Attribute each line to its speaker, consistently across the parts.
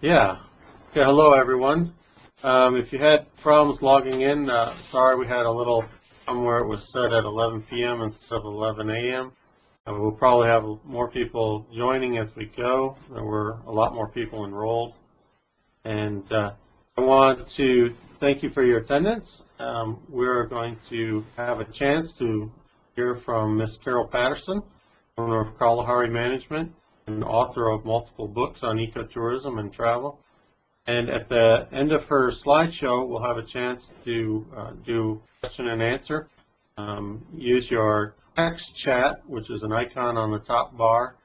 Speaker 1: Yeah. Okay, hello everyone. If you had problems logging in, sorry we had a little somewhere it was set at 11 p.m. instead of 11 a.m. We'll probably have more people joining as we go. There were a lot more people enrolled. And I want to thank you for your attendance. We're going to have a chance to hear from Ms. Carol Patterson, owner of Kalahari Management and author of multiple books on ecotourism and travel. And at the end of her slideshow, we'll have a chance to do question and answer. Use your text chat, which is an icon on the top bar,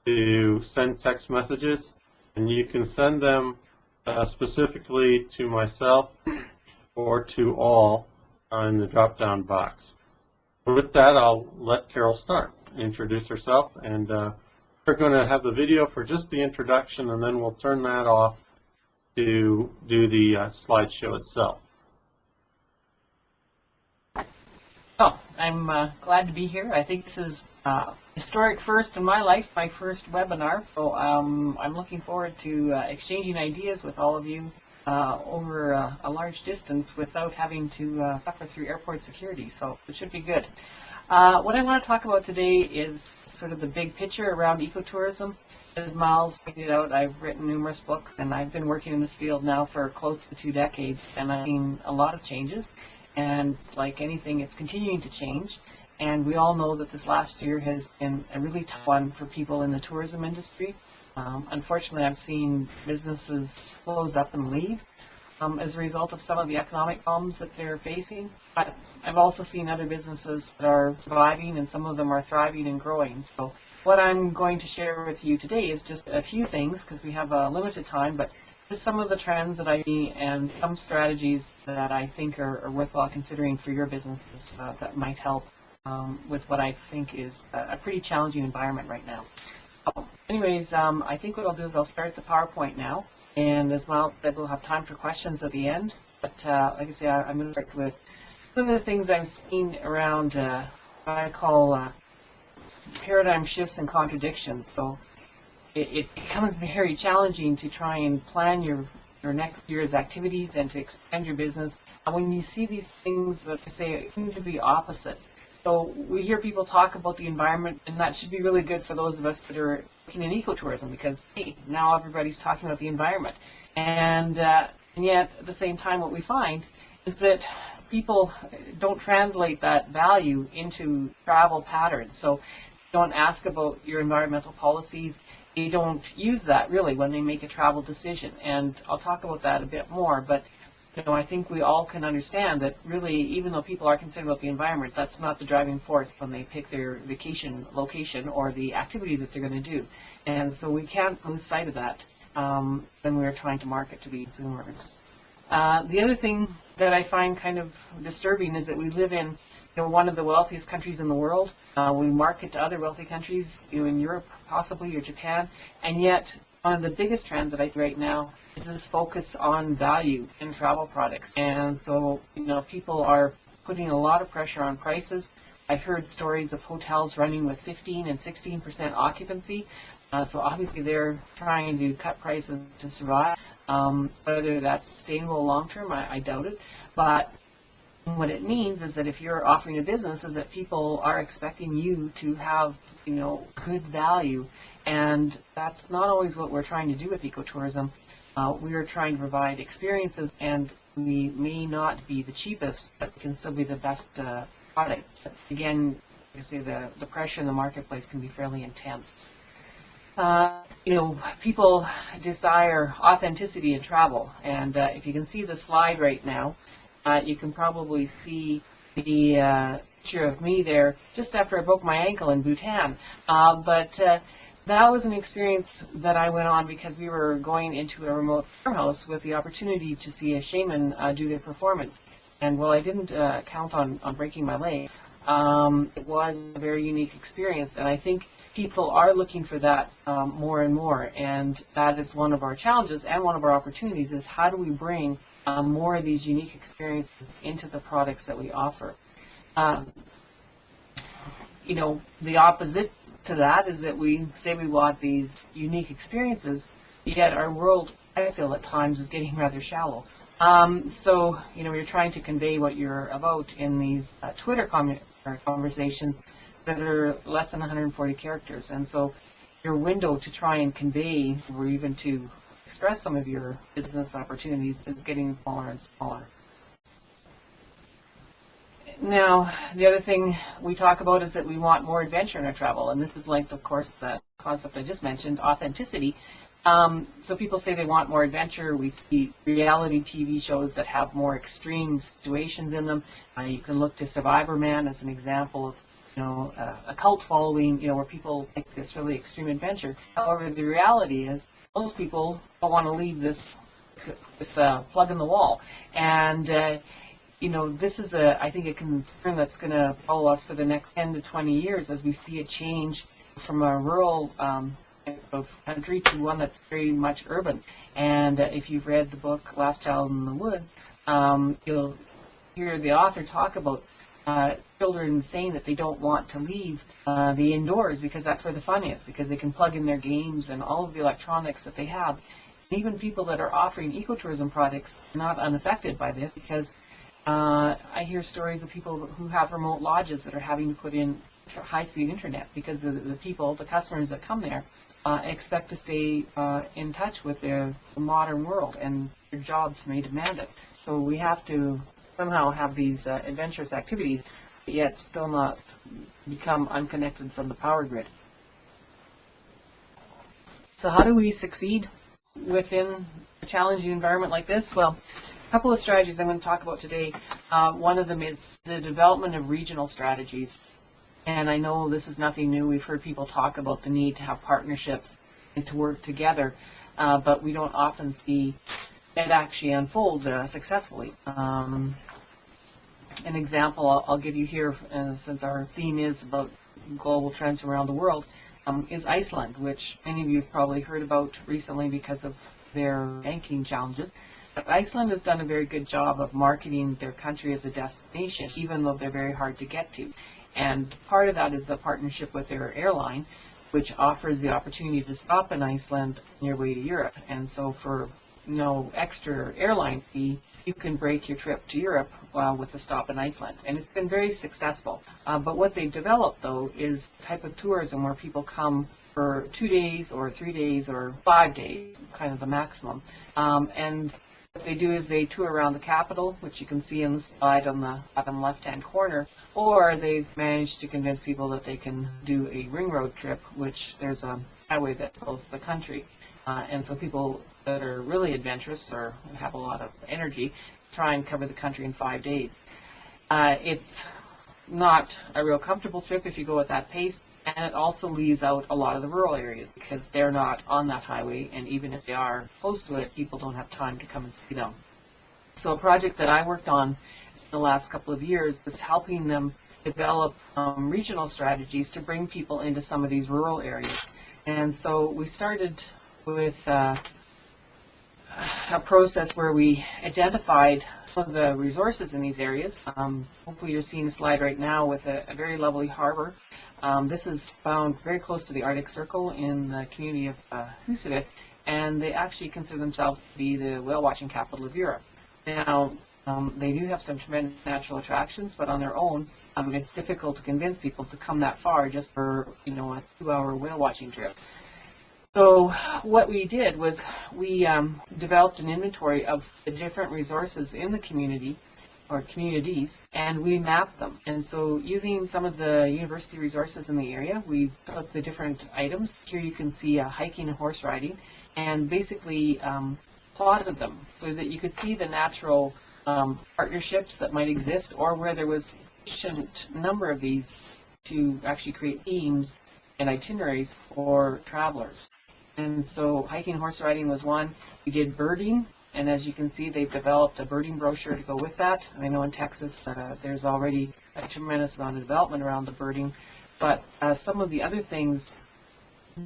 Speaker 1: to send text messages. And you can send them specifically to myself or to all in the drop-down box. With that, I'll let Carol start, introduce herself, and we're going to have the video for just the introduction, and then we'll turn that off to do the slideshow itself.
Speaker 2: Oh, I'm glad to be here. I think this is historic first in my life, my first webinar, so I'm looking forward to exchanging ideas with all of you over a large distance without having to suffer through airport security, so it should be good. What I want to talk about today is sort of the big picture around ecotourism. As Miles pointed out, I've written numerous books, and I've been working in this field now for close to 2 decades, and I've seen a lot of changes. And like anything, it's continuing to change. And we all know that this last year has been a really tough one for people in the tourism industry. Unfortunately, I've seen businesses close up and leave as a result of some of the economic problems that they're facing. But I've also seen other businesses that are surviving, and some of them are thriving and growing. So what I'm going to share with you today is just a few things, because we have a limited time, but just some of the trends that I see and some strategies that I think are worthwhile considering for your businesses that might help with what I think is a pretty challenging environment right now. Anyways, I think what I'll do is I'll start the PowerPoint now, and as Miles said, we'll have time for questions at the end. But like I say, I'm going to start with some of the things I've seen around what I call paradigm shifts and contradictions. So it becomes very challenging to try and plan your next year's activities and to expand your business. And when you see these things that say seem to be opposites. So we hear people talk about the environment, and that should be really good for those of us that are working in ecotourism, because hey, now everybody's talking about the environment. And yet at the same time, what we find is that people don't translate that value into travel patterns. So don't ask about your environmental policies. They don't use that really when they make a travel decision, and I'll talk about that a bit more. But you know, I think we all can understand that really, even though people are concerned about the environment, that's not the driving force when they pick their vacation location or the activity that they're going to do. And so we can't lose sight of that when we're trying to market to the consumers. The other thing that I find kind of disturbing is that we live in one of the wealthiest countries in the world. We market to other wealthy countries, in Europe possibly, or Japan, and yet one of the biggest trends that I see right now is this focus on value in travel products. And so, people are putting a lot of pressure on prices. I've heard stories of hotels running with 15 and 16% occupancy. So obviously they're trying to cut prices to survive. Whether that's sustainable long term, I doubt it. But what it means is that if you're offering a business, is that people are expecting you to have, good value, and that's not always what we're trying to do with ecotourism. We are trying to provide experiences, and we may not be the cheapest, but we can still be the best product. But again, like I say, the pressure in the marketplace can be fairly intense. People desire authenticity in travel, and if you can see the slide right now, you can probably see the picture of me there just after I broke my ankle in Bhutan. But that was an experience that I went on because we were going into a remote farmhouse with the opportunity to see a shaman do their performance. And while I didn't count on breaking my leg, it was a very unique experience. And I think people are looking for that more and more. And that is one of our challenges and one of our opportunities, is how do we bring more of these unique experiences into the products that we offer. The opposite to that is that we say we want these unique experiences, yet our world I feel at times is getting rather shallow. So, you're trying to convey what you're about in these Twitter conversations that are less than 140 characters. And so your window to try and convey or even to express some of your business opportunities is getting smaller and smaller. Now, the other thing we talk about is that we want more adventure in our travel, and this is linked, of course, to that concept I just mentioned, authenticity. So people say they want more adventure. We see reality TV shows that have more extreme situations in them. You can look to Survivor Man as an example of, a cult following, where people take this really extreme adventure. However, the reality is most people don't want to leave this plug in the wall. And, this is, I think, a concern that's going to follow us for the next 10 to 20 years as we see a change from a rural of country to one that's very much urban. And if you've read the book Last Child in the Woods, you'll hear the author talk about children saying that they don't want to leave the indoors because that's where the fun is, because they can plug in their games and all of the electronics that they have. And even people that are offering ecotourism products are not unaffected by this, because I hear stories of people who have remote lodges that are having to put in high-speed internet because the customers that come there expect to stay in touch with the modern world, and their jobs may demand it. So we have to somehow have these adventurous activities, but yet still not become unconnected from the power grid. So how do we succeed within a challenging environment like this? Well, a couple of strategies I'm going to talk about today. One of them is the development of regional strategies. And I know this is nothing new. We've heard people talk about the need to have partnerships and to work together, but we don't often see it actually unfold successfully. An example I'll give you here, since our theme is about global trends around the world, is Iceland, which many of you have probably heard about recently because of their banking challenges. But Iceland has done a very good job of marketing their country as a destination, even though they're very hard to get to. And part of that is a partnership with their airline, which offers the opportunity to stop in Iceland on your way to Europe. And so for no extra airline fee, you can break your trip to Europe with a stop in Iceland. And it's been very successful. But what they've developed, though, is a type of tourism where people come for 2 days or 3 days or 5 days, kind of the maximum. And what they do is they tour around the capital, which you can see in the slide on the bottom left-hand corner, or they've managed to convince people that they can do a ring road trip, which there's a highway that fills the country. And so people that are really adventurous or have a lot of energy try and cover the country in 5 days. It's not a real comfortable trip if you go at that pace, and it also leaves out a lot of the rural areas because they're not on that highway, and even if they are close to it, people don't have time to come and see them. So a project that I worked on in the last couple of years was helping them develop regional strategies to bring people into some of these rural areas. And so we started with a process where we identified some of the resources in these areas. Hopefully you're seeing a slide right now with a very lovely harbor. This is found very close to the Arctic Circle in the community of Husavik, and they actually consider themselves to be the whale watching capital of Europe. Now, they do have some tremendous natural attractions, but on their own, it's difficult to convince people to come that far just for, a 2-hour whale watching trip. So what we did was we developed an inventory of the different resources in the community, or communities, and we mapped them. And so using some of the university resources in the area, we took the different items. Here you can see hiking and horse riding, and basically plotted them so that you could see the natural partnerships that might exist, or where there was sufficient number of these to actually create themes and itineraries for travelers. And so hiking and horse riding was one. We did birding, and as you can see, they've developed a birding brochure to go with that. I know in Texas there's already a tremendous amount of development around the birding, but some of the other things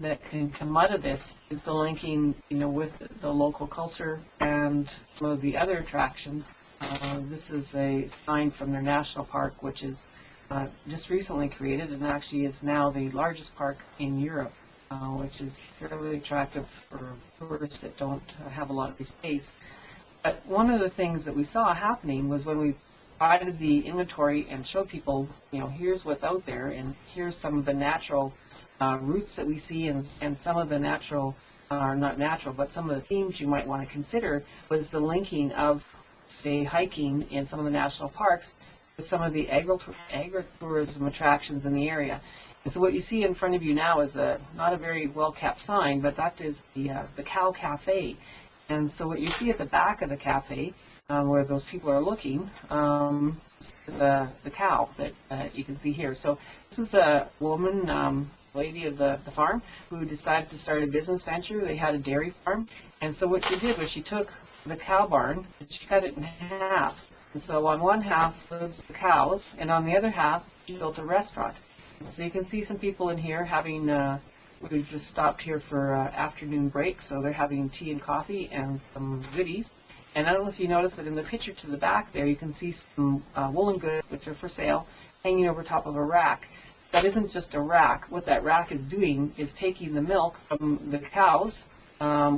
Speaker 2: that can come out of this is the linking, with the local culture and some of the other attractions. This is a sign from their national park, which is just recently created and actually is now the largest park in Europe. which is fairly attractive for tourists that don't have a lot of space. But one of the things that we saw happening was when we provided the inventory and showed people, here's what's out there, and here's some of the natural routes that we see, and some of the natural, not natural, but some of the themes you might want to consider was the linking of, say, hiking in some of the national parks with some of the agritourism attractions in the area. And so what you see in front of you now is not a very well-kept sign, but that is the Macau Cafe. And so what you see at the back of the cafe, where those people are looking, is the cow that you can see here. So this is a woman, lady of the farm, who decided to start a business venture. They had a dairy farm. And so what she did was she took the cow barn and she cut it in half. And so on one half lives the cows, and on the other half she built a restaurant. So you can see some people in here having, we've just stopped here for afternoon break, so they're having tea and coffee and some goodies. And I don't know if you noticed that in the picture to the back there, you can see some woolen goods, which are for sale, hanging over top of a rack. That isn't just a rack. What that rack is doing is taking the milk from the cows,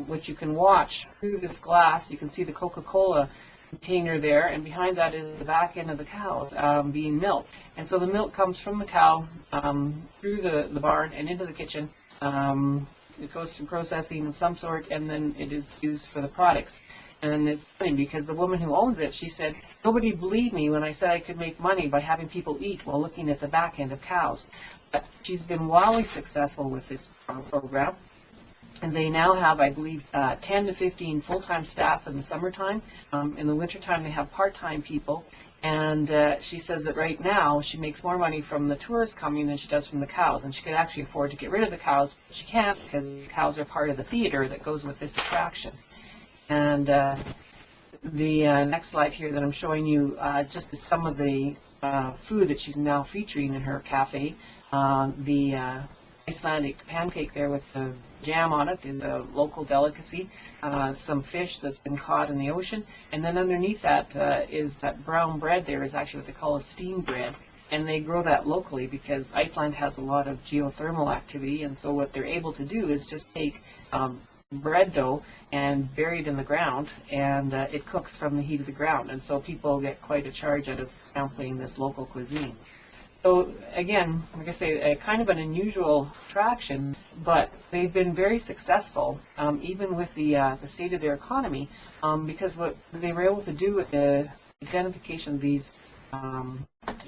Speaker 2: which you can watch through this glass. You can see the Coca-Cola container there, and behind that is the back end of the cow being milked. And so the milk comes from the cow through the barn and into the kitchen. It goes through processing of some sort, and then it is used for the products. And it's funny because the woman who owns it, she said, nobody believed me when I said I could make money by having people eat while looking at the back end of cows. But she's been wildly successful with this program. And they now have, I believe, 10 to 15 full-time staff in the summertime. In the wintertime, they have part-time people. And she says that right now, she makes more money from the tourists coming than she does from the cows. And she could actually afford to get rid of the cows, but she can't because the cows are part of the theater that goes with this attraction. And the next slide here that I'm showing you just is some of the food that she's now featuring in her cafe. The Icelandic pancake there with the jam on it is a local delicacy. Some fish that's been caught in the ocean. And then underneath that is that brown bread there is actually what they call a steam bread. And they grow that locally because Iceland has a lot of geothermal activity. And so what they're able to do is just take bread dough and bury it in the ground, and it cooks from the heat of the ground. And so people get quite a charge out of sampling this local cuisine. So again, like I say, kind of an unusual attraction, but they've been very successful, even with the state of their economy, because what they were able to do with the identification of these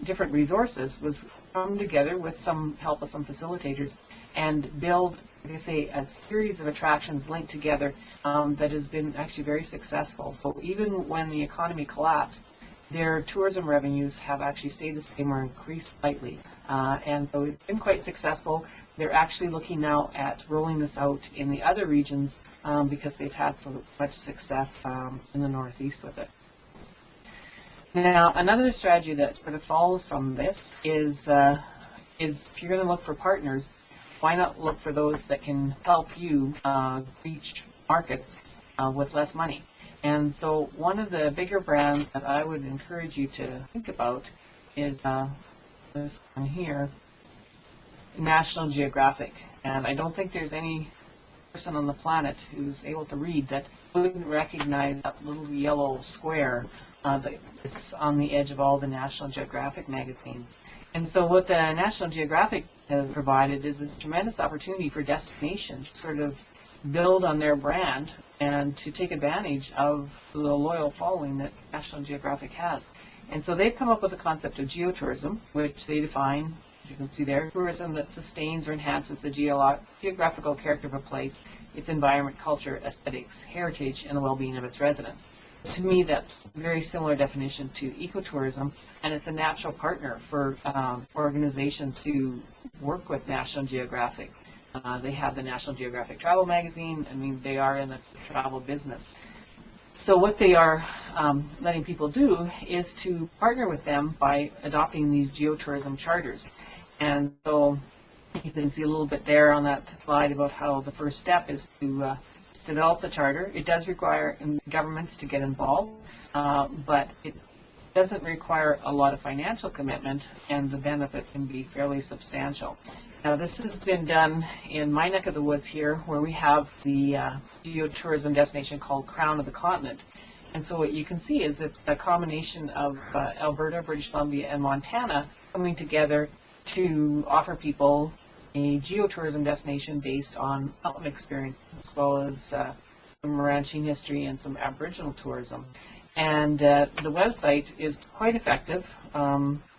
Speaker 2: different resources was come together with some help of some facilitators and build, like I say, a series of attractions linked together that has been actually very successful. So even when the economy collapsed, their tourism revenues have actually stayed the same or increased slightly. And so it's been quite successful. They're actually looking now at rolling this out in the other regions because they've had so much success in the Northeast with it. Now, another strategy that sort of follows from this is if you're going to look for partners, why not look for those that can help you reach markets with less money? And so one of the bigger brands that I would encourage you to think about is this one here, National Geographic. And I don't think there's any person on the planet who's able to read that wouldn't recognize that little yellow square that is on the edge of all the National Geographic magazines. And so what the National Geographic has provided is this tremendous opportunity for destinations to sort of build on their brand and to take advantage of the loyal following that National Geographic has. And so they've come up with the concept of geotourism, which they define, as you can see there, tourism that sustains or enhances the geographical character of a place, its environment, culture, aesthetics, heritage, and the well-being of its residents. To me, that's a very similar definition to ecotourism, and it's a natural partner for organizations to work with National Geographic. They have the National Geographic Travel Magazine. I mean, they are in the travel business. So what they are letting people do is to partner with them by adopting these geotourism charters. And so you can see a little bit there on that slide about how the first step is to develop the charter. It does require governments to get involved, but it doesn't require a lot of financial commitment, and the benefits can be fairly substantial. Now, this has been done in my neck of the woods here, where we have the Geo Tourism destination called Crown of the Continent. And so what you can see is it's a combination of Alberta, British Columbia, and Montana coming together to offer people a geotourism destination based on mountain experience, as well as some ranching history and some Aboriginal tourism. And the website is quite effective.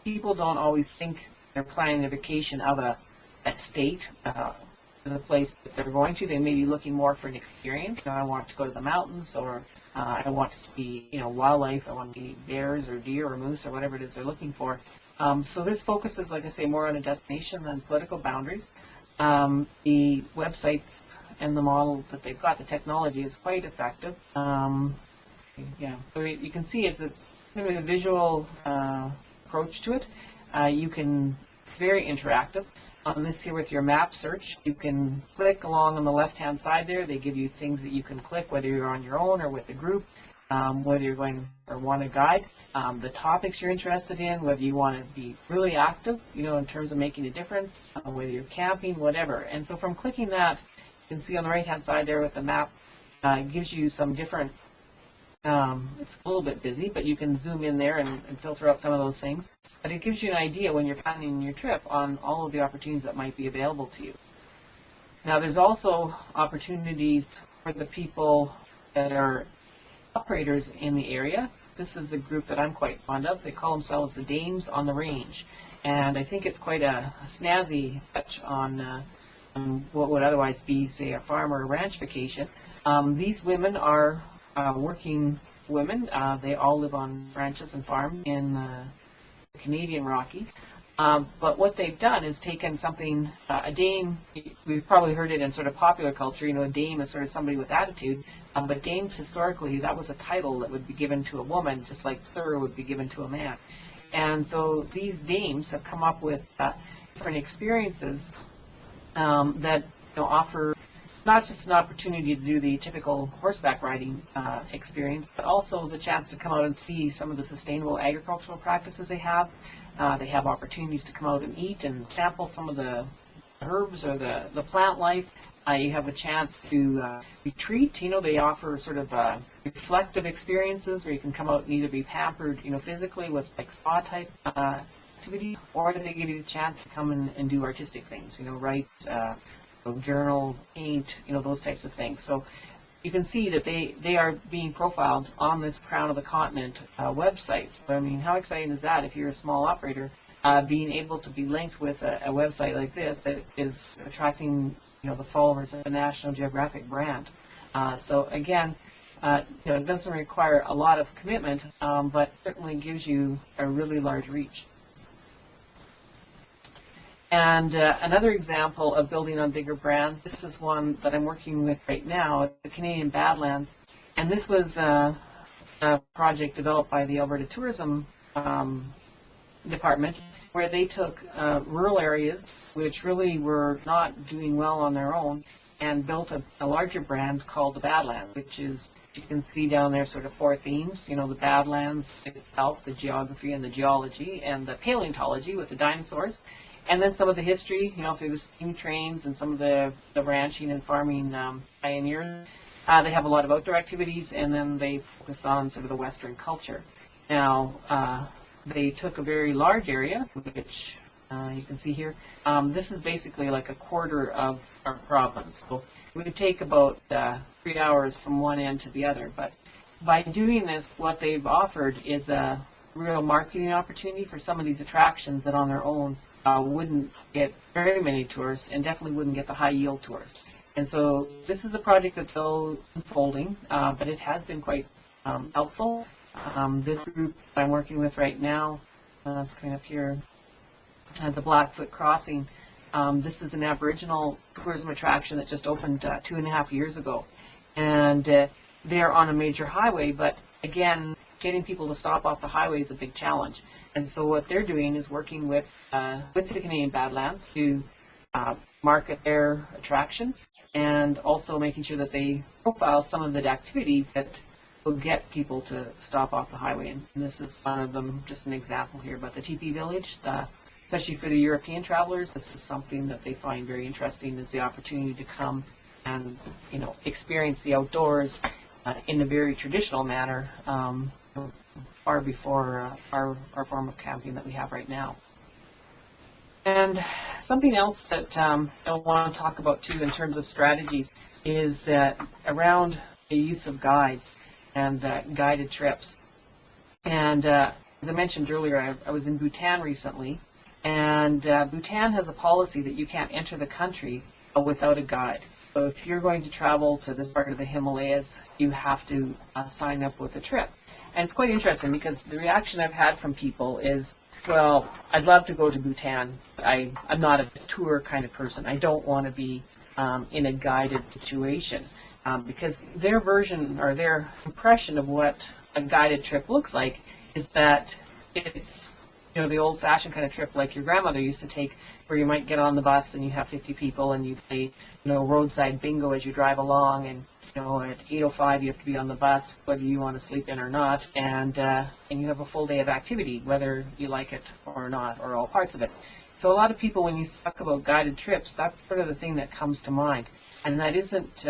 Speaker 2: People don't always think they're planning a vacation out of that state, the place that they're going to. They may be looking more for an experience. I want to go to the mountains, or I want to see, wildlife. I want to see bears or deer or moose or whatever it is they're looking for. So this focuses, like I say, more on a destination than political boundaries. The websites and the model that they've got, the technology, is quite effective. Yeah, so you can see it's kind of a visual approach to it. It's very interactive. On this here with your map search, you can click along on the left-hand side there. They give you things that you can click, whether you're on your own or with a group, whether you're going or want a guide, the topics you're interested in, whether you want to be really active, in terms of making a difference, whether you're camping, whatever. And so from clicking that, you can see on the right-hand side there with the map, it gives you some different, it's a little bit busy, but you can zoom in there and filter out some of those things. But it gives you an idea when you're planning your trip on all of the opportunities that might be available to you. Now, there's also opportunities for the people that are operators in the area. This is a group that I'm quite fond of. They call themselves the Dames on the Range. And I think it's quite a snazzy touch on what would otherwise be, say, a farm or a ranch vacation. These women are working women. They all live on ranches and farms in the Canadian Rockies. But what they've done is taken something, a dame, we've probably heard it in sort of popular culture, a dame is sort of somebody with attitude, but dames historically, that was a title that would be given to a woman, just like sir would be given to a man. And so these dames have come up with different experiences that offer not just an opportunity to do the typical horseback riding experience, but also the chance to come out and see some of the sustainable agricultural practices they have. They have opportunities to come out and eat and sample some of the herbs or the plant life. You have a chance to retreat. They offer sort of reflective experiences where you can come out and either be pampered, physically with like spa type activity, or they give you the chance to come and do artistic things, write, journal, paint, those types of things. So you can see that they are being profiled on this Crown of the Continent website. So, I mean, how exciting is that if you're a small operator, being able to be linked with a website like this that is attracting, the followers of the National Geographic brand. So again, it doesn't require a lot of commitment, but certainly gives you a really large reach. And another example of building on bigger brands, this is one that I'm working with right now, the Canadian Badlands. And this was a project developed by the Alberta Tourism Department, where they took rural areas which really were not doing well on their own and built a larger brand called the Badlands, which is, you can see down there, sort of four themes, the Badlands itself, the geography and the geology, and the paleontology with the dinosaurs. And then some of the history, through the steam trains and some of the ranching and farming pioneers. They have a lot of outdoor activities, and then they focus on sort of the Western culture. Now, they took a very large area, which you can see here. This is basically like a quarter of our province. So it would take about 3 hours from one end to the other. But by doing this, what they've offered is a real marketing opportunity for some of these attractions that on their own wouldn't get very many tourists and definitely wouldn't get the high yield tourists. And so this is a project that's still unfolding, but it has been quite helpful. This group I'm working with right now, it's coming up here, the Blackfoot Crossing. This is an Aboriginal tourism attraction that just opened 2.5 years ago. And they're on a major highway, but again, getting people to stop off the highway is a big challenge. And so what they're doing is working with the Canadian Badlands to market their attraction, and also making sure that they profile some of the activities that will get people to stop off the highway. And this is one of them, just an example here. But the Teepee Village, especially for the European travelers, this is something that they find very interesting, is the opportunity to come and, experience the outdoors in a very traditional manner, far before our form of camping that we have right now. And something else that I want to talk about too in terms of strategies is around the use of guides and guided trips. And as I mentioned earlier, I was in Bhutan recently, and Bhutan has a policy that you can't enter the country without a guide. So if you're going to travel to this part of the Himalayas, you have to sign up with a trip. And it's quite interesting because the reaction I've had from people is, well, I'd love to go to Bhutan. I'm not a tour kind of person. I don't want to be in a guided situation because their version or their impression of what a guided trip looks like is that it's the old-fashioned kind of trip like your grandmother used to take, where you might get on the bus and you have 50 people and you play roadside bingo as you drive along, and at 8:05 you have to be on the bus whether you want to sleep in or not, and you have a full day of activity whether you like it or not, or all parts of it. So a lot of people, when you talk about guided trips, that's sort of the thing that comes to mind, and that isn't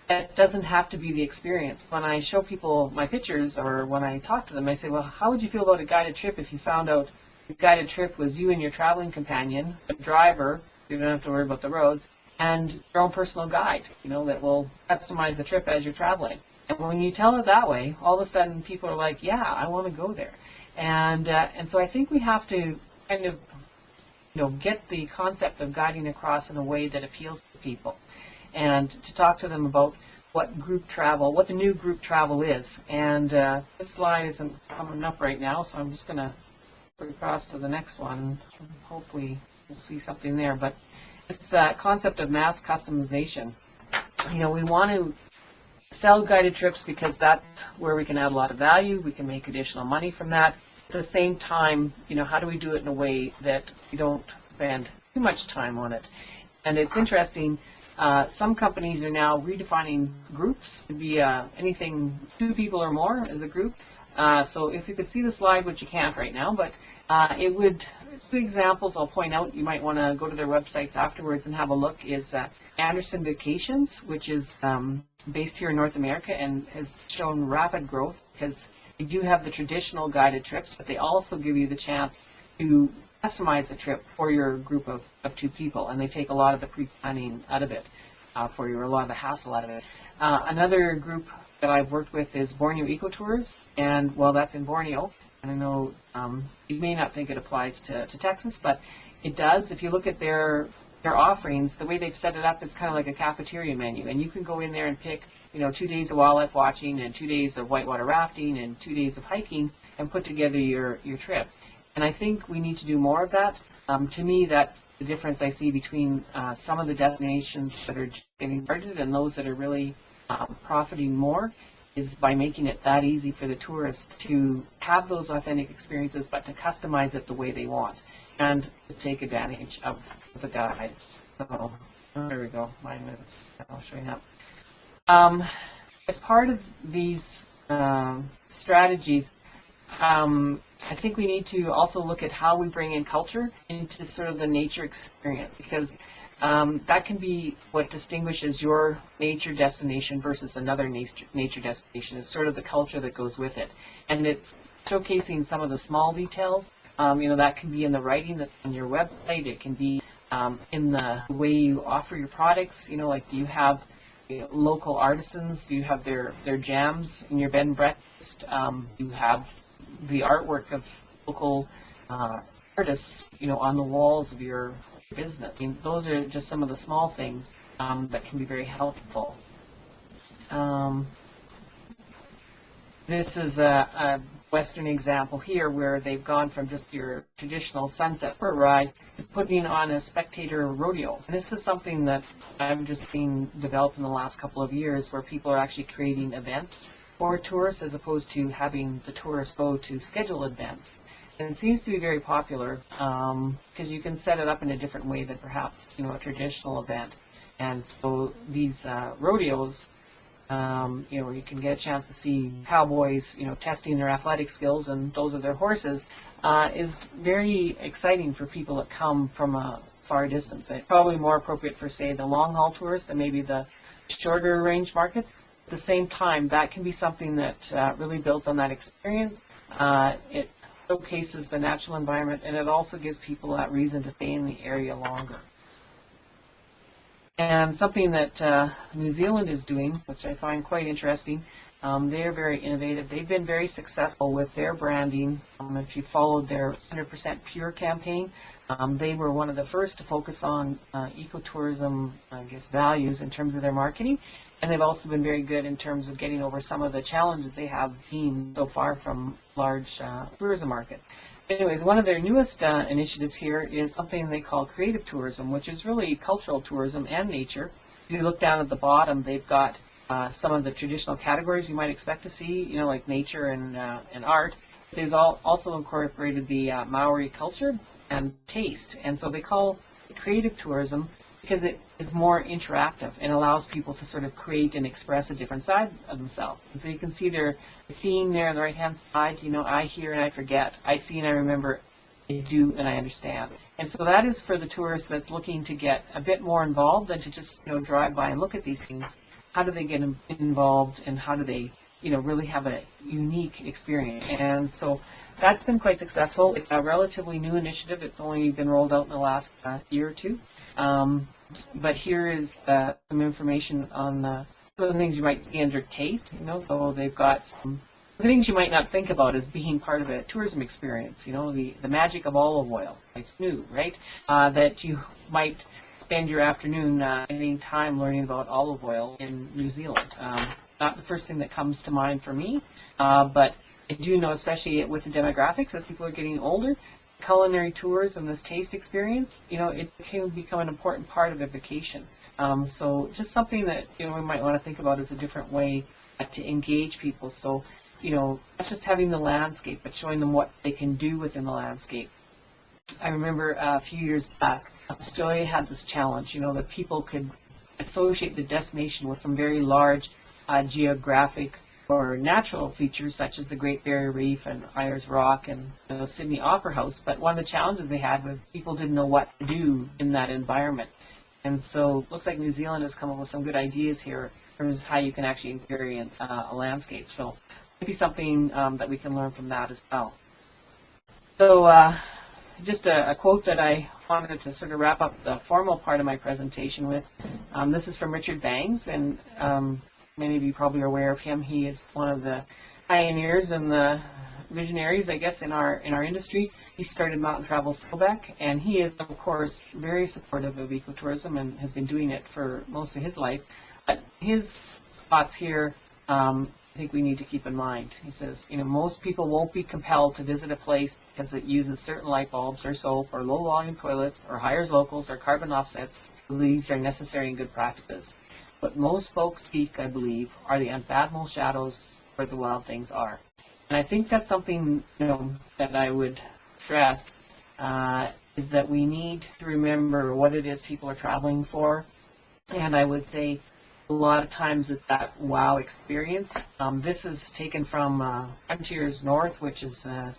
Speaker 2: it doesn't have to be the experience. When I show people my pictures or when I talk to them, I say, well, how would you feel about a guided trip if you found out the guided trip was you and your traveling companion, a driver, you don't have to worry about the roads, and your own personal guide, that will customize the trip as you're traveling. And when you tell it that way, all of a sudden people are like, yeah, I want to go there. And so I think we have to kind of, get the concept of guiding across in a way that appeals to people, and to talk to them about what the new group travel is. And this slide isn't coming up right now, so I'm just going to go across to the next one. Hopefully we'll see something there. But this concept of mass customization. We want to sell guided trips because that's where we can add a lot of value. We can make additional money from that. At the same time, how do we do it in a way that we don't spend too much time on it? And it's interesting. Some companies are now redefining groups to be anything 2 people or more as a group. So if you could see the slide, which you can't right now, but it would, 2 examples I'll point out, you might want to go to their websites afterwards and have a look, is Anderson Vacations, which is based here in North America and has shown rapid growth because they do have the traditional guided trips, but they also give you the chance to customize a trip for your group of 2 people, and they take a lot of the pre-planning out of it for you, or a lot of the hassle out of it. Another group that I've worked with is Borneo Ecotourism, and that's in Borneo, and I know you may not think it applies to Texas, but it does. If you look at their offerings, the way they've set it up is kind of like a cafeteria menu, and you can go in there and pick 2 days of wildlife watching and 2 days of whitewater rafting and 2 days of hiking and put together your trip. And I think we need to do more of that. To me, that's the difference I see between some of the destinations that are getting started and those that are really profiting more, is by making it that easy for the tourists to have those authentic experiences, but to customize it the way they want and to take advantage of the guides. So there we go. Mine is now showing up. As part of these strategies, I think we need to also look at how we bring in culture into sort of the nature experience, because that can be what distinguishes your nature destination versus another nature destination, is sort of the culture that goes with it. And it's showcasing some of the small details. That can be in the writing that's on your website. It can be in the way you offer your products. Like, do you have local artisans? Do you have their jams in your bed and breakfast? Do you have the artwork of local artists, on the walls of your business? Those are just some of the small things that can be very helpful. This is a Western example here where they've gone from just your traditional sunset fur ride to putting on a spectator rodeo. And this is something that I've just seen develop in the last couple of years, where people are actually creating events for tourists as opposed to having the tourists go to scheduled events. And it seems to be very popular because you can set it up in a different way than perhaps a traditional event. And so these rodeos where you can get a chance to see cowboys, testing their athletic skills and those of their horses, is very exciting for people that come from a far distance. It's probably more appropriate for, say, the long-haul tourist than maybe the shorter range market. At the same time, that can be something that really builds on that experience. It showcases the natural environment, and it also gives people that reason to stay in the area longer. And something that New Zealand is doing, which I find quite interesting, they're very innovative. They've been very successful with their branding. If you followed their 100% Pure campaign, they were one of the first to focus on ecotourism, values in terms of their marketing. And they've also been very good in terms of getting over some of the challenges they have been so far from large tourism markets. Anyways, one of their newest initiatives here is something they call creative tourism, which is really cultural tourism and nature. If you look down at the bottom, they've got some of the traditional categories you might expect to see, like nature and art. They've also incorporated the Maori culture and taste. And so they call it creative tourism because it is more interactive and allows people to sort of create and express a different side of themselves. And so you can see they're seeing there on the right-hand side, I hear and I forget. I see and I remember. I do and I understand. And so that is for the tourist that's looking to get a bit more involved than to just, drive by and look at these things. How do they get involved, and how do they, really have a unique experience? And so that's been quite successful. It's a relatively new initiative. It's only been rolled out in the last year or two. But here is some information on some of the things you might see under taste. So they've got some things you might not think about as being part of a tourism experience. The magic of olive oil, like new, right? That you might spend your afternoon spending time learning about olive oil in New Zealand. Not the first thing that comes to mind for me, but I do know, especially with the demographics, as people are getting older, culinary tours and this taste experience, it can become an important part of a vacation. So just something that, we might want to think about as a different way to engage people. So, not just having the landscape, but showing them what they can do within the landscape. I remember a few years back, Australia had this challenge, that people could associate the destination with some very large geographic or natural features such as the Great Barrier Reef and Ayers Rock and Sydney Opera House. But one of the challenges they had was people didn't know what to do in that environment. And so it looks like New Zealand has come up with some good ideas here in terms of how you can actually experience a landscape. So maybe something that we can learn from that as well. So just a quote that I wanted to sort of wrap up the formal part of my presentation with. This is from Richard Bangs, and many of you probably are aware of him. He is one of the pioneers and the visionaries, I guess, in our industry. He started Mountain Travels Quebec, and he is, of course, very supportive of ecotourism and has been doing it for most of his life. But his thoughts here, I think we need to keep in mind. He says, most people won't be compelled to visit a place because it uses certain light bulbs or soap or low-volume toilets or hires locals or carbon offsets. These are necessary and good practices. What most folks seek, I believe, are the unfathomable shadows where the wild things are. And I think that's something, that I would stress, is that we need to remember what it is people are traveling for. And I would say a lot of times it's that wow experience. This is taken from Frontiers North, which is a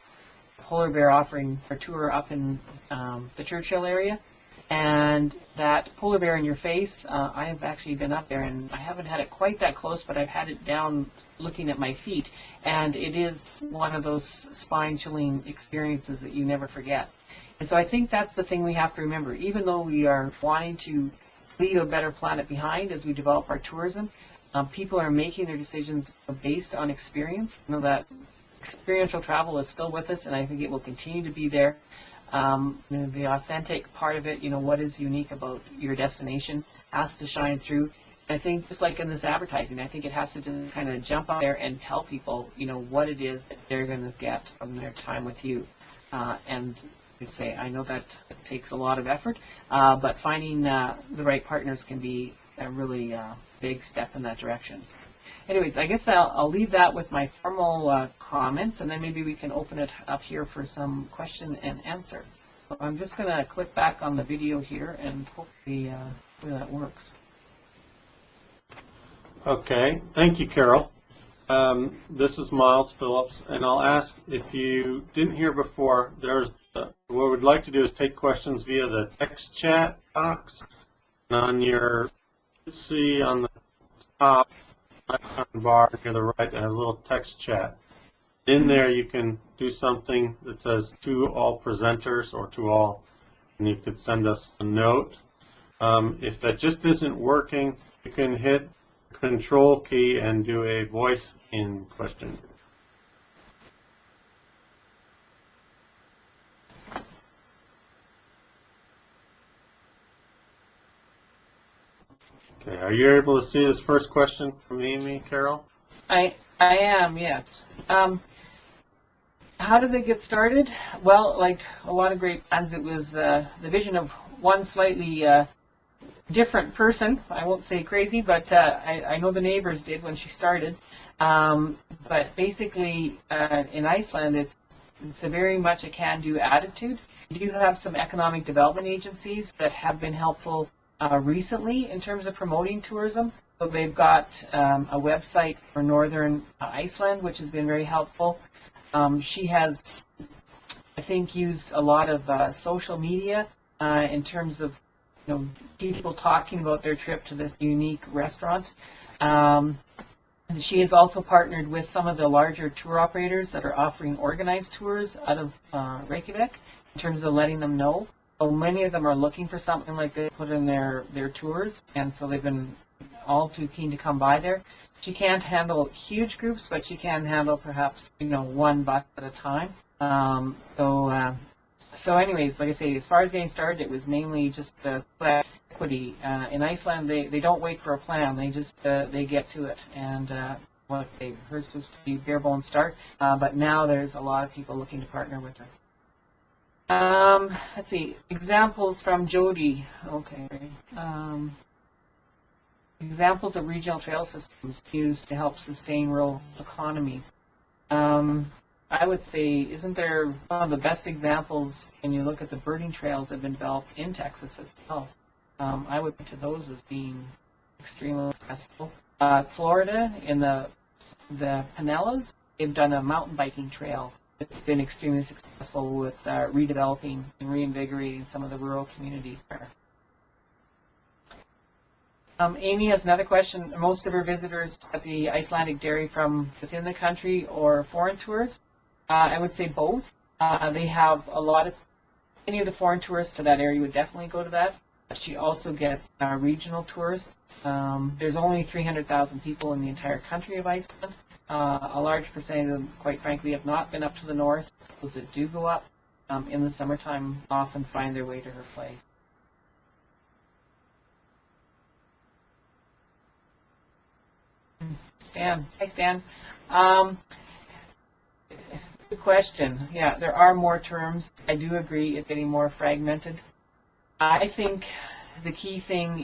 Speaker 2: polar bear offering a tour up in the Churchill area. And that polar bear in your face, I have actually been up there, and I haven't had it quite that close, but I've had it down looking at my feet. And it is one of those spine-chilling experiences that you never forget. And so I think that's the thing we have to remember. Even though we are wanting to leave a better planet behind as we develop our tourism, people are making their decisions based on experience. That experiential travel is still with us, and I think it will continue to be there. The authentic part of it, what is unique about your destination has to shine through. I think just like in this advertising, I think it has to just kind of jump out there and tell people, what it is that they're going to get from their time with you. And I say, I know that takes a lot of effort, but finding the right partners can be a really big step in that direction. So anyways, I guess I'll leave that with my formal comments, and then maybe we can open it up here for some question and answer. So I'm just going to click back on the video here, and hopefully that works.
Speaker 1: Okay, thank you, Carol. This is Miles Phillips, and I'll ask if you didn't hear before, what we'd like to do is take questions via the text chat box. And on your, see on the top icon bar near the right, it has a little text chat. In there, you can do something that says to all presenters or to all, and you could send us a note. If that just isn't working, you can hit Control key and do a voice in question. Okay, are you able to see this first question from Amy, Carol?
Speaker 2: I am, yes. How did they get started? Well, like a lot of great plans, it was the vision of one slightly different person. I won't say crazy, but I know the neighbors did when she started. But basically, in Iceland, it's a very much a can-do attitude. We do have some economic development agencies that have been helpful recently in terms of promoting tourism. So they've got a website for northern Iceland, which has been very helpful. She has, I think, used a lot of social media in terms of people talking about their trip to this unique restaurant. And she has also partnered with some of the larger tour operators that are offering organized tours out of Reykjavik in terms of letting them know. So many of them are looking for something like they put in their tours, and so they've been all too keen to come by there. She can't handle huge groups, but she can handle perhaps one bus at a time. So anyways, like I say, as far as getting started, it was mainly just equity. In Iceland, they don't wait for a plan. They just they get to it. And hers was pretty bare bones start, but now there's a lot of people looking to partner with her. Let's see, examples from Jody. Okay. Examples of regional trail systems used to help sustain rural economies. I would say, isn't there one of the best examples when you look at the birding trails that have been developed in Texas itself? I would point to those as being extremely successful. Florida, in the Pinellas, they've done a mountain biking trail that's been extremely successful with redeveloping and reinvigorating some of the rural communities there. Amy has another question. Most of her visitors at the Icelandic dairy from within the country or foreign tourists? I would say both. They have any of the foreign tourists to that area would definitely go to that. But she also gets regional tourists. There's only 300,000 people in the entire country of Iceland. A large percentage of them, quite frankly, have not been up to the north. Those that do go up in the summertime often find their way to her place. Stan. Hi, Stan. Good question. Yeah, there are more terms. I do agree it's getting more fragmented. I think the key thing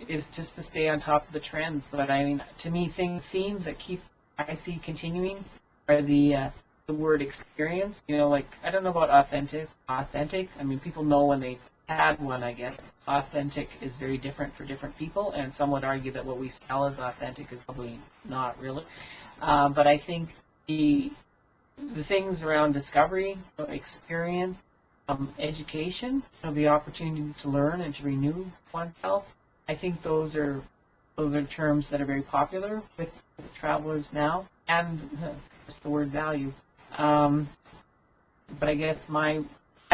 Speaker 2: is just to stay on top of the trends. But I mean, to me, themes that I see continuing are the word experience. Like, I don't know about authentic. I mean, people know when they had one, I guess. Authentic is very different for different people, and some would argue that what we sell as authentic is probably not really. But I think the things around discovery, experience, education, the opportunity to learn and to renew oneself, I think those are terms that are very popular with travelers now, and just the word value. But I guess my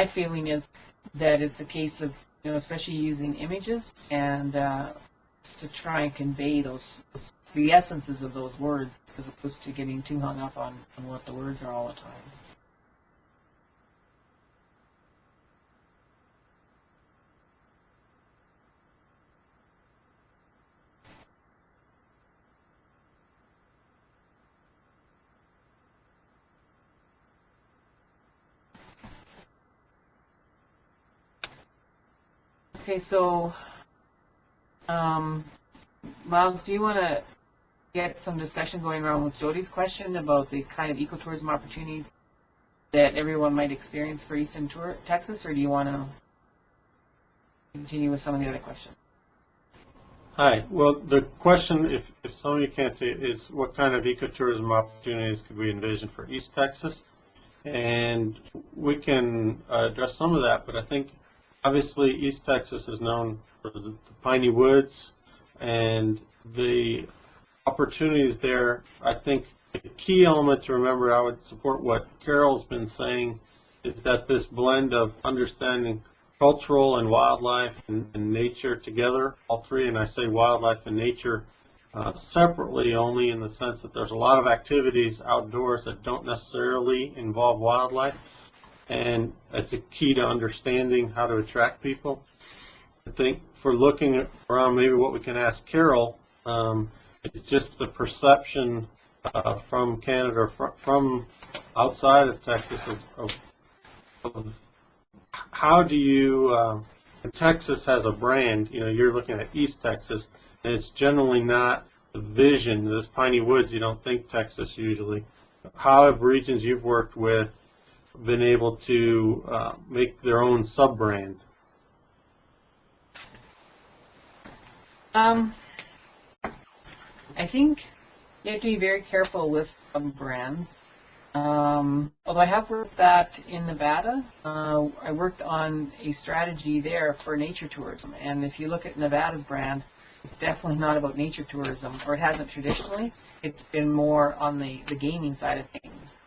Speaker 2: feeling is that it's a case of, especially using images and to try and convey the essences of those words, as opposed to getting too hung up on what the words are all the time. Okay, so Miles, do you want to get some discussion going around with Jody's question about the kind of ecotourism opportunities that everyone might experience for Eastern Texas, or do you want to continue with some of the other questions?
Speaker 1: Hi. Well, the question, if some of you can't see it, is what kind of ecotourism opportunities could we envision for East Texas? And we can address some of that, but I think obviously East Texas is known for the piney woods and the opportunities there. I think the key element to remember, I would support what Carol's been saying, is that this blend of understanding cultural and wildlife and nature together, all three, and I say wildlife and nature separately only in the sense that there's a lot of activities outdoors that don't necessarily involve wildlife, and it's a key to understanding how to attract people. I think for looking around, maybe what we can ask Carol, it's just the perception from Canada, from outside of Texas, of how do you, Texas has a brand, you're looking at East Texas, and it's generally not the vision, this piney woods, you don't think Texas usually. How have regions you've worked with been able to make their own sub-brand?
Speaker 2: I think you have to be very careful with brands. Although I have worked that in Nevada, I worked on a strategy there for nature tourism. And if you look at Nevada's brand, it's definitely not about nature tourism, or it hasn't traditionally. It's been more on the gaming side of things.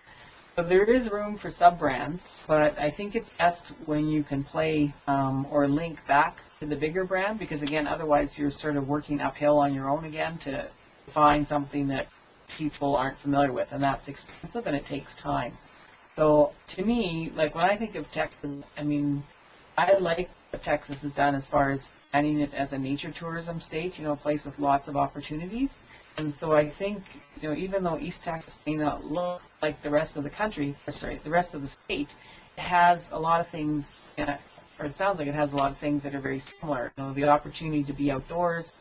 Speaker 2: So there is room for sub-brands, but I think it's best when you can play or link back to the bigger brand, because again, otherwise you're sort of working uphill on your own again to find something that people aren't familiar with, and that's expensive and it takes time. So to me, like when I think of Texas, I mean, I like what Texas has done as far as planning it as a nature tourism state, a place with lots of opportunities. And so I think, even though East Texas may not look like the rest of the country, the rest of the state, it has a lot of things, or it sounds like it has a lot of things that are very similar. The opportunity to be outdoors,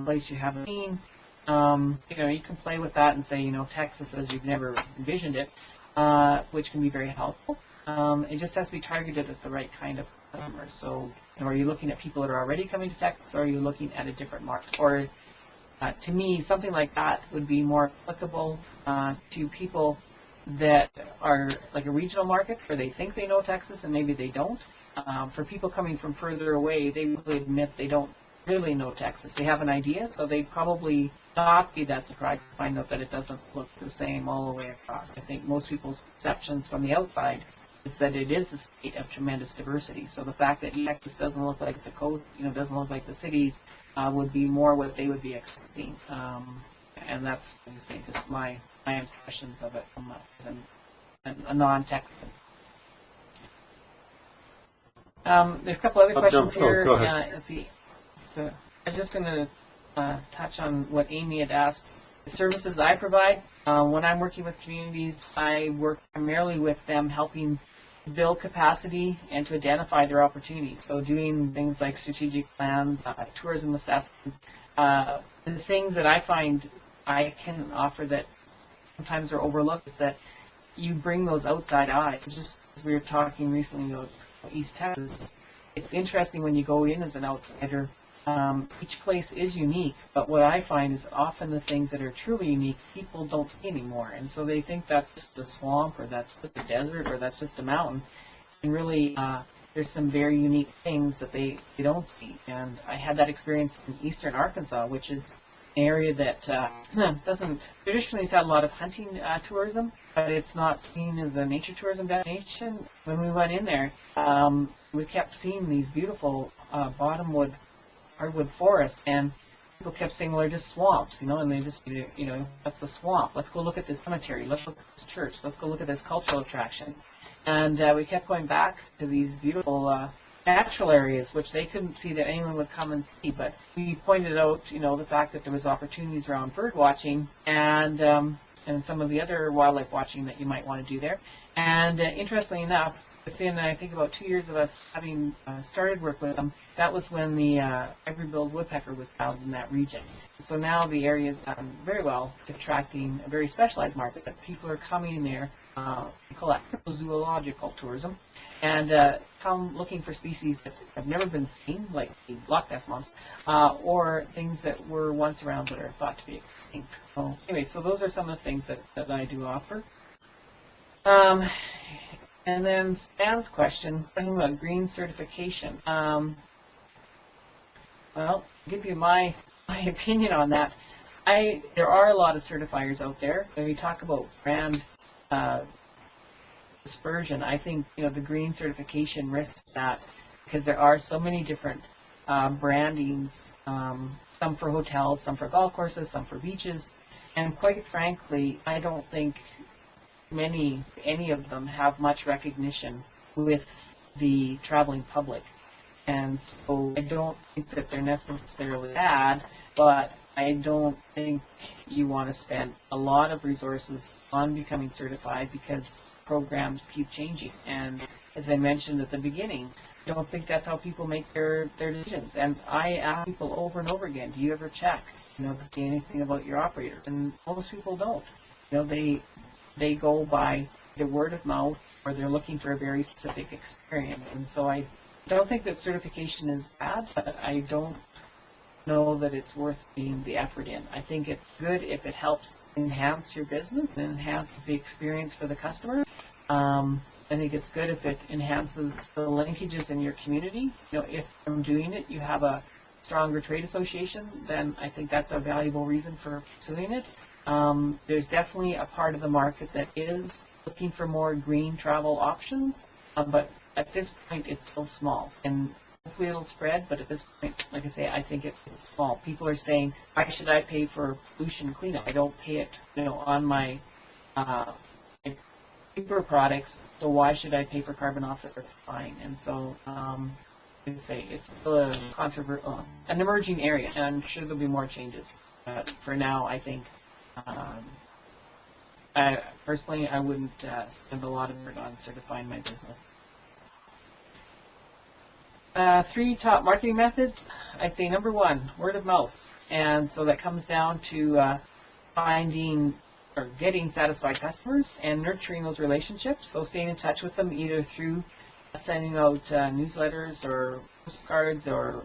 Speaker 2: place you haven't seen. You can play with that and say, Texas as you've never envisioned it, which can be very helpful. It just has to be targeted at the right kind of customers. So, are you looking at people that are already coming to Texas, or are you looking at a different market? Or, to me, something like that would be more applicable to people that are like a regional market where they think they know Texas and maybe they don't. For people coming from further away, they will admit they don't really know Texas. They have an idea, so they'd probably not be that surprised to find out that it doesn't look the same all the way across. I think most people's perceptions from the outside is that it is a state of tremendous diversity. So the fact that Texas doesn't look like the coast, doesn't look like the cities, would be more what they would be expecting. And that's just my impressions of it from a non-Texan. There's a couple other questions here.
Speaker 1: Go ahead.
Speaker 2: Let's see. I was just going to touch on what Amy had asked. The services I provide, when I'm working with communities, I work primarily with them helping build capacity and to identify their opportunities. So doing things like strategic plans, tourism assessments, the things that I find I can offer that sometimes are overlooked is that you bring those outside eyes. Just as we were talking recently about East Texas, it's interesting when you go in as an outsider. Each place is unique, but what I find is often the things that are truly unique, people don't see anymore. And so they think that's just a swamp, or that's just a desert, or that's just a mountain. And really, there's some very unique things that they don't see. And I had that experience in eastern Arkansas, which is an area that doesn't traditionally has had a lot of hunting tourism, but it's not seen as a nature tourism destination. When we went in there, we kept seeing these beautiful bottomwood hardwood forests, and people kept saying, well, they're just swamps, and they just, that's a swamp. Let's go look at this cemetery. Let's look at this church. Let's go look at this cultural attraction. And we kept going back to these beautiful natural areas, which they couldn't see that anyone would come and see. But we pointed out, the fact that there was opportunities around bird watching and some of the other wildlife watching that you might want to do there. And interestingly enough, within, I think, about 2 years of us having started work with them, that was when the ivory-billed woodpecker was found in that region. So now the area is very well attracting a very specialized market that people are coming there. We call that cryptozoological tourism, and come looking for species that have never been seen, like the Loch Ness monster, or things that were once around but are thought to be extinct. So anyway, so those are some of the things that I do offer. And then Stan's question, talking about green certification. Well, I'll give you my opinion on that. There are a lot of certifiers out there. When we talk about brand dispersion, I think the green certification risks that, because there are so many different brandings, some for hotels, some for golf courses, some for beaches, and quite frankly, I don't think any of them have much recognition with the traveling public. And so I don't think that they're necessarily bad, but I don't think you want to spend a lot of resources on becoming certified, because programs keep changing. And as I mentioned at the beginning, I don't think that's how people make their decisions. And I ask people over and over again, do you ever check, to see anything about your operators? And most people don't. They go by the word of mouth, or they're looking for a very specific experience. And so I don't think that certification is bad, but I don't know that it's worth putting the effort in. I think it's good if it helps enhance your business and enhances the experience for the customer. I think it's good if it enhances the linkages in your community. If from doing it you have a stronger trade association, then I think that's a valuable reason for pursuing it. There's definitely a part of the market that is looking for more green travel options, but at this point it's still small, and hopefully it'll spread, but at this point, like I say, I think it's small. People are saying, why should I pay for pollution cleanup? I don't pay it, on my paper products, so why should I pay for carbon offset? That's fine. And so, like I say, it's an emerging area, and I'm sure there'll be more changes. For now, I think personally, I wouldn't spend a lot of effort on certifying my business. 3 top marketing methods. I'd say number 1, word of mouth. And so that comes down to finding or getting satisfied customers and nurturing those relationships. So staying in touch with them either through sending out newsletters or postcards or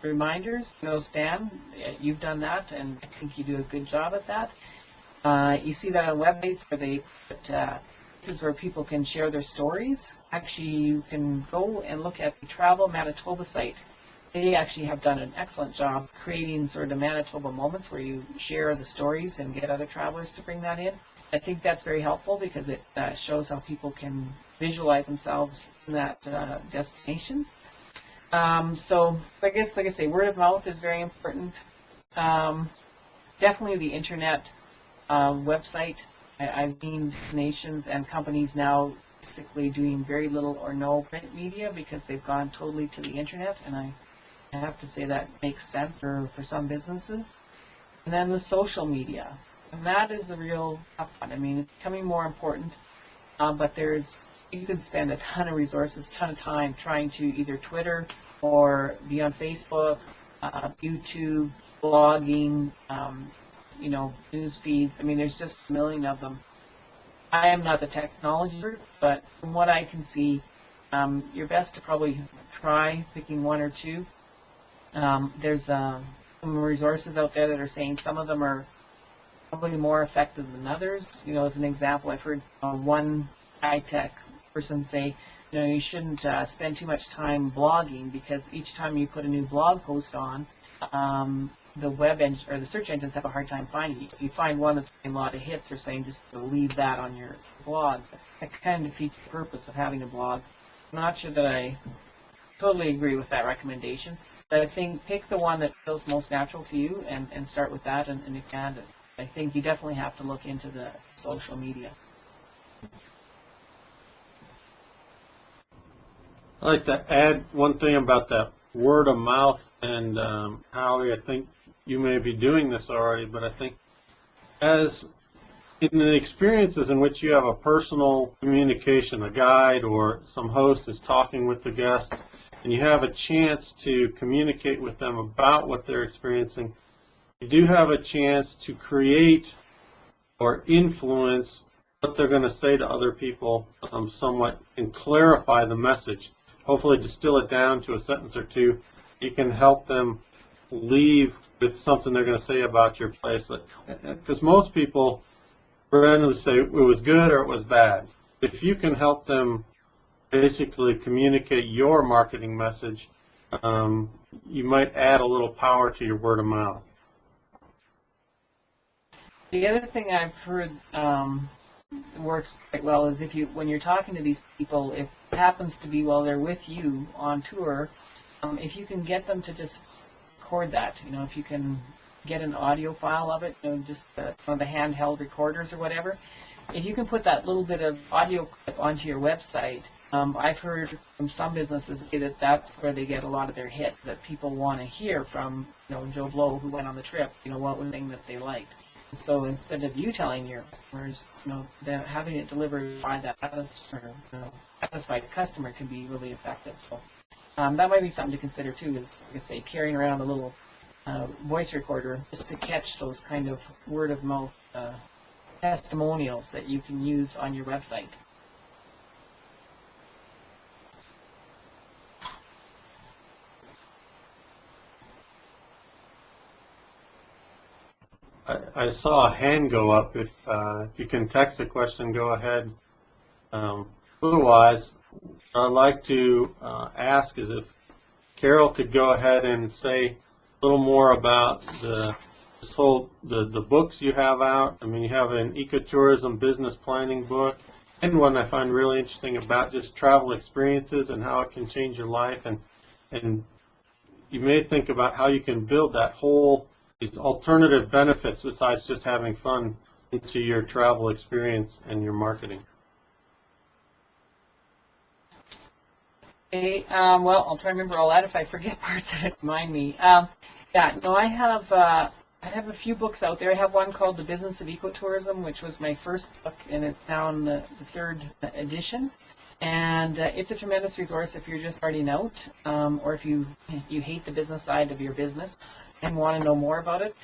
Speaker 2: reminders. Stan, you've done that, and I think you do a good job at that. You see that on websites where they put places where people can share their stories. Actually, you can go and look at the Travel Manitoba site. They actually have done an excellent job creating sort of Manitoba moments where you share the stories and get other travelers to bring that in. I think that's very helpful because it shows how people can visualize themselves in that destination. So I guess, like I say, word of mouth is very important. Definitely the internet website. I've seen nations and companies now basically doing very little or no print media because they've gone totally to the internet, and I have to say that makes sense for some businesses. And then the social media, and that is a real tough one. I mean, it's becoming more important, but you can spend a ton of resources, ton of time trying to either Twitter or be on Facebook, YouTube, blogging, news feeds. I mean, there's just a million of them. I am not the technology expert, but from what I can see, you're best to probably try picking 1 or 2. There's some resources out there that are saying some of them are probably more effective than others. As an example, I've heard one high-tech person say, you shouldn't spend too much time blogging because each time you put a new blog post on, the web engine or the search engines have a hard time finding you. If you find one that's getting a lot of hits, they're saying just to leave that on your blog. That kind of defeats the purpose of having a blog. I'm not sure that I totally agree with that recommendation, but I think pick the one that feels most natural to you and start with that and expand it. I think you definitely have to look into the social media.
Speaker 1: I'd like to add one thing about that word of mouth, and Howie, I think you may be doing this already, but I think as in the experiences in which you have a personal communication, a guide or some host is talking with the guests, and you have a chance to communicate with them about what they're experiencing, you do have a chance to create or influence what they're going to say to other people somewhat and clarify the message. Hopefully distill it down to a sentence or two. You can help them leave with something they're going to say about your place. Because most people randomly say it was good or it was bad. If you can help them basically communicate your marketing message, you might add a little power to your word of mouth.
Speaker 2: The other thing I've heard works quite well is when you're talking to these people, if it happens to be while they're with you on tour, if you can get them to just record that, if you can get an audio file of it, just one of the handheld recorders or whatever, if you can put that little bit of audio clip onto your website, I've heard from some businesses say that that's where they get a lot of their hits, that people want to hear from, Joe Blow, who went on the trip, what was the thing that they liked. So instead of you telling your customers, them having it delivered by that satisfied customer can be really effective. So that might be something to consider too, is, like I say, carrying around a little voice recorder just to catch those kind of word of mouth testimonials that you can use on your website.
Speaker 1: I saw a hand go up. If you can text a question, go ahead. Otherwise, what I'd like to ask is if Carol could go ahead and say a little more about the books you have out. I mean, you have an ecotourism business planning book, and one I find really interesting about just travel experiences and how it can change your life. And you may think about how you can build that whole these alternative benefits besides just having fun into your travel experience and your marketing.
Speaker 2: Okay, well, I'll try to remember all that. If I forget parts of it, remind me. I have a few books out there. I have one called The Business of Ecotourism, which was my first book, and it's now in the third edition. And it's a tremendous resource if you're just starting out, or if you hate the business side of your business and want to know more about it.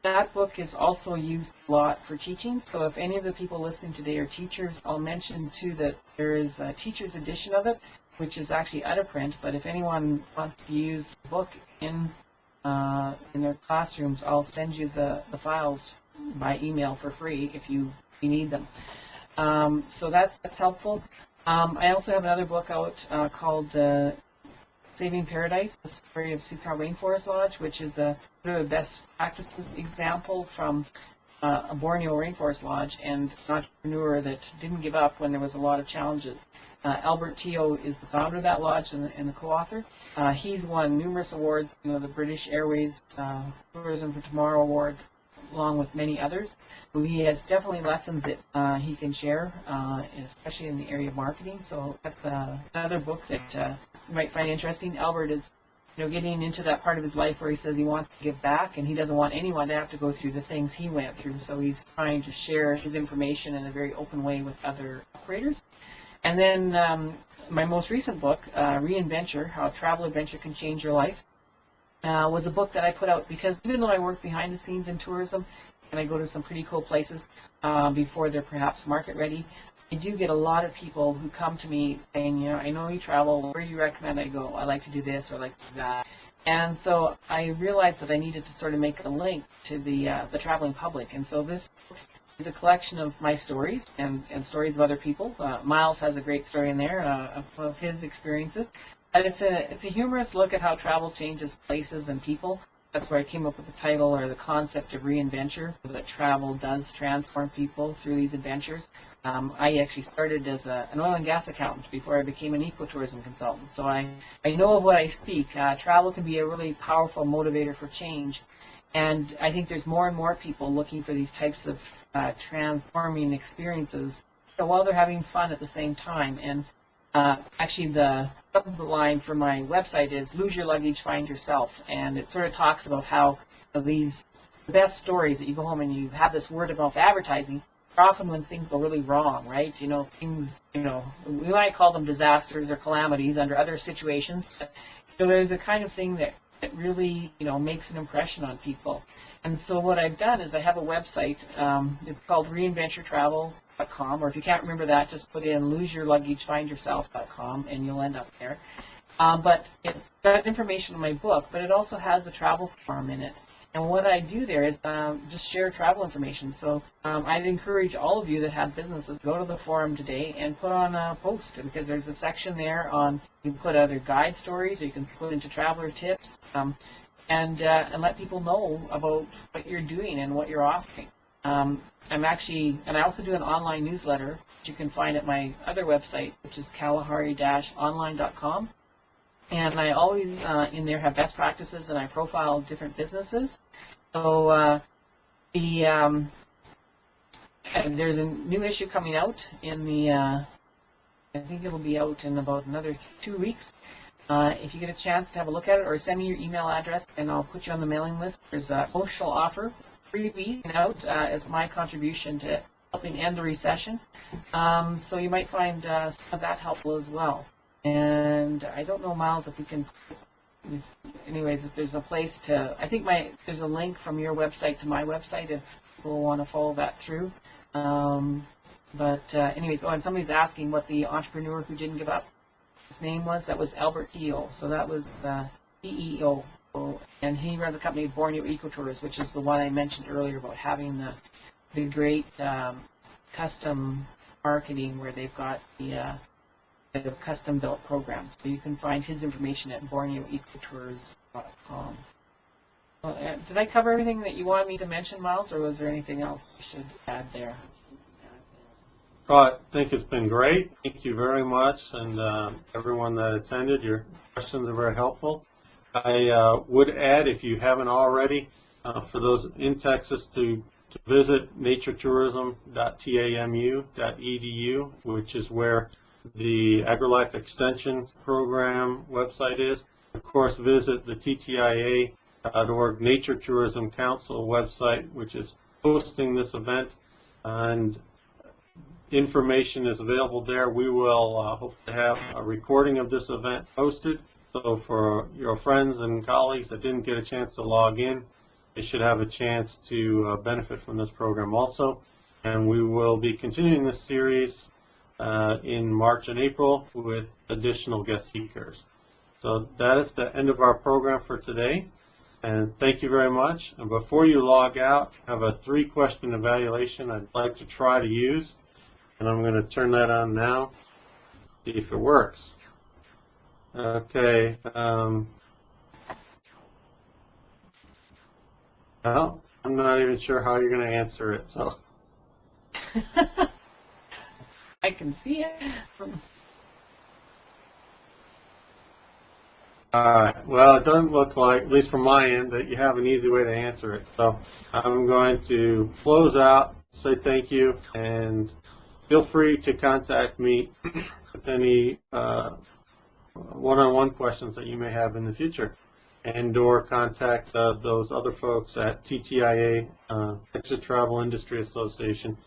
Speaker 2: That book is also used a lot for teaching. So if any of the people listening today are teachers, I'll mention too that there is a teacher's edition of it, which is actually out of print. But if anyone wants to use the book in their classrooms, I'll send you the files by email for free if you need them. So that's helpful. I also have another book out called Saving Paradise, the story of Macau Rainforest Lodge, which is a best practices example from a Borneo Rainforest Lodge and an entrepreneur that didn't give up when there was a lot of challenges. Albert Teo is the founder of that lodge and the co-author. He's won numerous awards, the British Airways Tourism for Tomorrow Award, along with many others. So he has definitely lessons that he can share, especially in the area of marketing. So that's another book that you might find interesting. Albert is getting into that part of his life where he says he wants to give back, and he doesn't want anyone to have to go through the things he went through. So he's trying to share his information in a very open way with other operators. And then my most recent book, Reinventure, How Travel Adventure Can Change Your Life, was a book that I put out because even though I work behind the scenes in tourism and I go to some pretty cool places before they're perhaps market ready, I do get a lot of people who come to me saying, I know you travel, where do you recommend I go? I like to do this or I like to do that. And so I realized that I needed to sort of make a link to the traveling public. And so this is a collection of my stories and stories of other people. Miles has a great story in there of his experiences. And it's a humorous look at how travel changes places and people. That's where I came up with the title or the concept of Reinventure, that travel does transform people through these adventures. I actually started as an oil and gas accountant before I became an ecotourism consultant. So I know of what I speak. Travel can be a really powerful motivator for change. And I think there's more and more people looking for these types of transforming experiences while they're having fun at the same time. And actually the line for my website is Lose Your Luggage, Find Yourself. And it sort of talks about how these the best stories that you go home and you have this word of mouth advertising are often when things go really wrong, right? Things, we might call them disasters or calamities under other situations. But, there's a kind of thing that really, makes an impression on people. And so what I've done is I have a website. It's called reinventuretravel.com, or if you can't remember that, just put in loseyourluggageFindYourself.com and you'll end up there. But it's got information on my book, but it also has a travel forum in it. And what I do there is just share travel information. So I'd encourage all of you that have businesses, go to the forum today and put on a post, because there's a section there on, you can put other guide stories, or you can put into traveler tips, and let people know about what you're doing and what you're offering. And I also do an online newsletter, which you can find at my other website, which is kalahari-online.com. And I always, in there, have best practices, and I profile different businesses. So there's a new issue coming out in I think it'll be out in about another 2 weeks. If you get a chance to have a look at it, or send me your email address, and I'll put you on the mailing list. There's a promotional offer, freebie out as my contribution to helping end the recession. So you might find some of that helpful as well. And I don't know, Miles, if we can, anyways, if there's a place to, I think there's a link from your website to my website if people want to follow that through. Anyways, and somebody's asking what the entrepreneur who didn't give up, his name was. That was Albert Geo. So that was CEO. And he runs a company, Borneo Ecotourism, which is the one I mentioned earlier about having the great custom marketing where they've got the custom-built programs. So you can find his information at borneoecotourism.com. Did I cover everything that you wanted me to mention, Miles, or was there anything else I should add there?
Speaker 1: I think it's been great. Thank you very much, and everyone that attended. Your questions are very helpful. I would add, if you haven't already, for those in Texas, to visit naturetourism.tamu.edu, which is where the AgriLife Extension Program website is. Of course, visit the TTIA.org Nature Tourism Council website, which is hosting this event, and information is available there. We will hope to have a recording of this event posted, so for your friends and colleagues that didn't get a chance to log in, they should have a chance to benefit from this program also. And we will be continuing this series in March and April with additional guest speakers. So that is the end of our program for today, and thank you very much. And before you log out, I have a 3-question evaluation I'd like to try to use, and I'm going to turn that on now, see if it works. Okay. Well, I'm not even sure how you're going to answer it, so.
Speaker 2: I can see it.
Speaker 1: All right. Well, it doesn't look like, at least from my end, that you have an easy way to answer it. So I'm going to close out, say thank you, and feel free to contact me with any one-on-one questions that you may have in the future, and/or contact those other folks at TTIA, Texas Travel Industry Association.